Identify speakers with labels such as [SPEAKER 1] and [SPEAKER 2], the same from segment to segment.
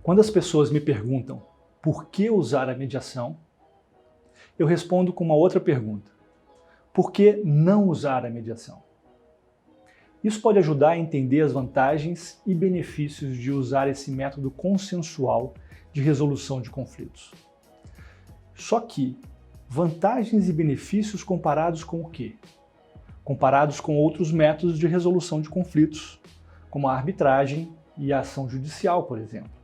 [SPEAKER 1] Quando as pessoas me perguntam por que usar a mediação, eu respondo com uma outra pergunta. Por que não usar a mediação? Isso pode ajudar a entender as vantagens e benefícios de usar esse método consensual de resolução de conflitos. Só que, vantagens e benefícios comparados com o quê? Comparados com outros métodos de resolução de conflitos, como a arbitragem e a ação judicial, por exemplo.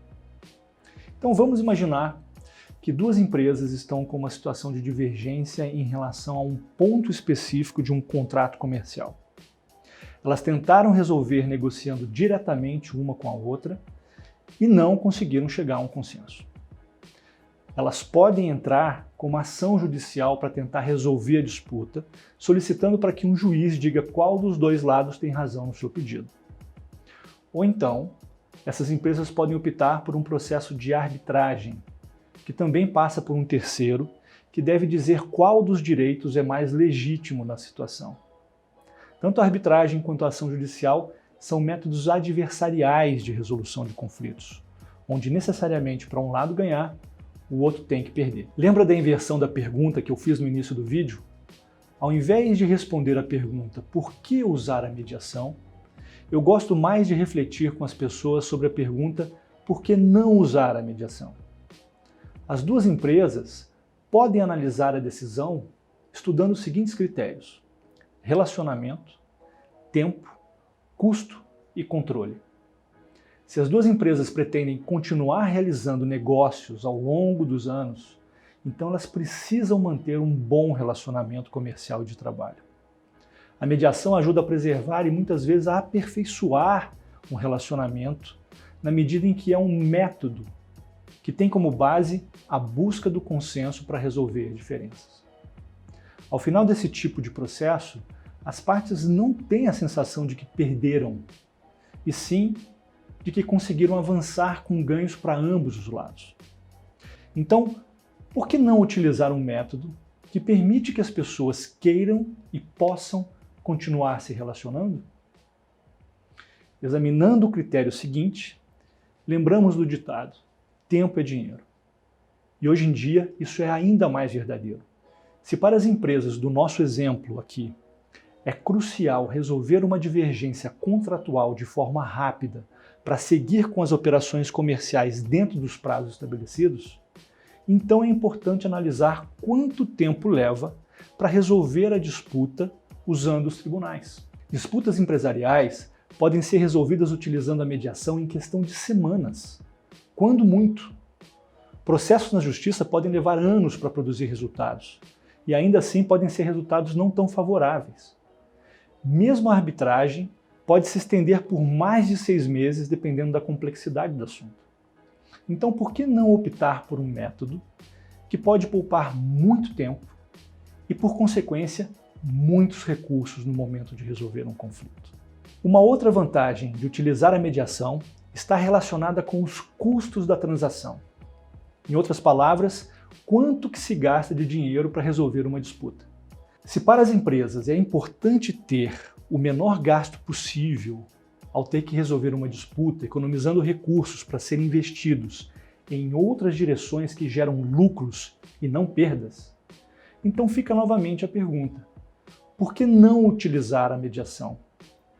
[SPEAKER 1] Então vamos imaginar que duas empresas estão com uma situação de divergência em relação a um ponto específico de um contrato comercial. Elas tentaram resolver negociando diretamente uma com a outra e não conseguiram chegar a um consenso. Elas podem entrar com uma ação judicial para tentar resolver a disputa, solicitando para que um juiz diga qual dos dois lados tem razão no seu pedido. Ou então, essas empresas podem optar por um processo de arbitragem, que também passa por um terceiro, que deve dizer qual dos direitos é mais legítimo na situação. Tanto a arbitragem quanto a ação judicial são métodos adversariais de resolução de conflitos, onde necessariamente para um lado ganhar, o outro tem que perder. Lembra da inversão da pergunta que eu fiz no início do vídeo? Ao invés de responder a pergunta por que usar a mediação, eu gosto mais de refletir com as pessoas sobre a pergunta por que não usar a mediação. As duas empresas podem analisar a decisão estudando os seguintes critérios: relacionamento, tempo, custo e controle. Se as duas empresas pretendem continuar realizando negócios ao longo dos anos, então elas precisam manter um bom relacionamento comercial e de trabalho. A mediação ajuda a preservar e muitas vezes a aperfeiçoar um relacionamento na medida em que é um método que tem como base a busca do consenso para resolver diferenças. Ao final desse tipo de processo, as partes não têm a sensação de que perderam, e sim de que conseguiram avançar com ganhos para ambos os lados. Então, por que não utilizar um método que permite que as pessoas queiram e possam continuar se relacionando? Examinando o critério seguinte, lembramos do ditado: tempo é dinheiro. E hoje em dia isso é ainda mais verdadeiro. Se para as empresas do nosso exemplo aqui é crucial resolver uma divergência contratual de forma rápida para seguir com as operações comerciais dentro dos prazos estabelecidos, então é importante analisar quanto tempo leva para resolver a disputa usando os tribunais. Disputas empresariais podem ser resolvidas utilizando a mediação em questão de semanas, quando muito. Processos na justiça podem levar anos para produzir resultados, e ainda assim podem ser resultados não tão favoráveis. Mesmo a arbitragem pode se estender por mais de 6 meses, dependendo da complexidade do assunto. Então, por que não optar por um método que pode poupar muito tempo e, por consequência, muitos recursos no momento de resolver um conflito? Uma outra vantagem de utilizar a mediação está relacionada com os custos da transação. Em outras palavras, quanto que se gasta de dinheiro para resolver uma disputa. Se para as empresas é importante ter o menor gasto possível ao ter que resolver uma disputa, economizando recursos para serem investidos em outras direções que geram lucros e não perdas, então fica novamente a pergunta: por que não utilizar a mediação,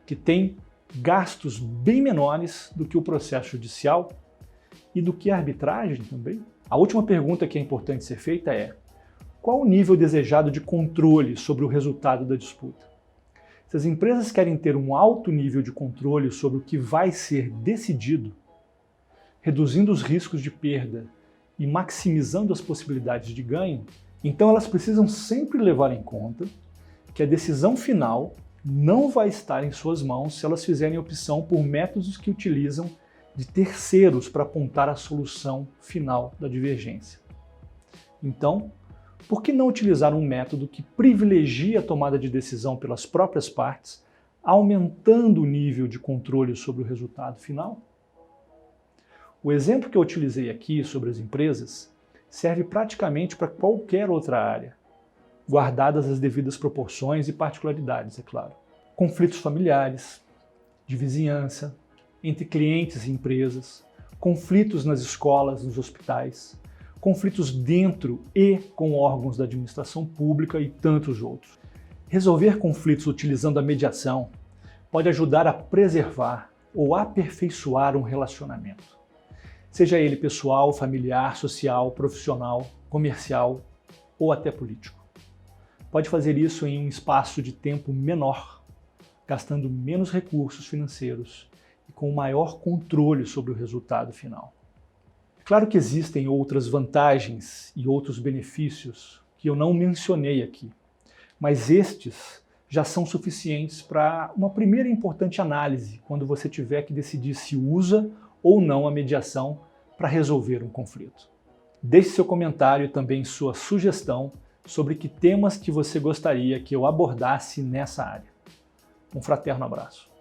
[SPEAKER 1] que tem gastos bem menores do que o processo judicial e do que a arbitragem também? A última pergunta que é importante ser feita é: qual o nível desejado de controle sobre o resultado da disputa? Se as empresas querem ter um alto nível de controle sobre o que vai ser decidido, reduzindo os riscos de perda e maximizando as possibilidades de ganho, então elas precisam sempre levar em conta que a decisão final não vai estar em suas mãos se elas fizerem opção por métodos que utilizam de terceiros para apontar a solução final da divergência. Então, por que não utilizar um método que privilegia a tomada de decisão pelas próprias partes, aumentando o nível de controle sobre o resultado final? O exemplo que eu utilizei aqui sobre as empresas serve praticamente para qualquer outra área, guardadas as devidas proporções e particularidades, é claro. Conflitos familiares, de vizinhança, entre clientes e empresas, conflitos nas escolas, nos hospitais, conflitos dentro e com órgãos da administração pública e tantos outros. Resolver conflitos utilizando a mediação pode ajudar a preservar ou aperfeiçoar um relacionamento, seja ele pessoal, familiar, social, profissional, comercial ou até político. Pode fazer isso em um espaço de tempo menor, gastando menos recursos financeiros e com maior controle sobre o resultado final. Claro que existem outras vantagens e outros benefícios que eu não mencionei aqui, mas estes já são suficientes para uma primeira importante análise quando você tiver que decidir se usa ou não a mediação para resolver um conflito. Deixe seu comentário e também sua sugestão sobre que temas que você gostaria que eu abordasse nessa área. Um fraterno abraço.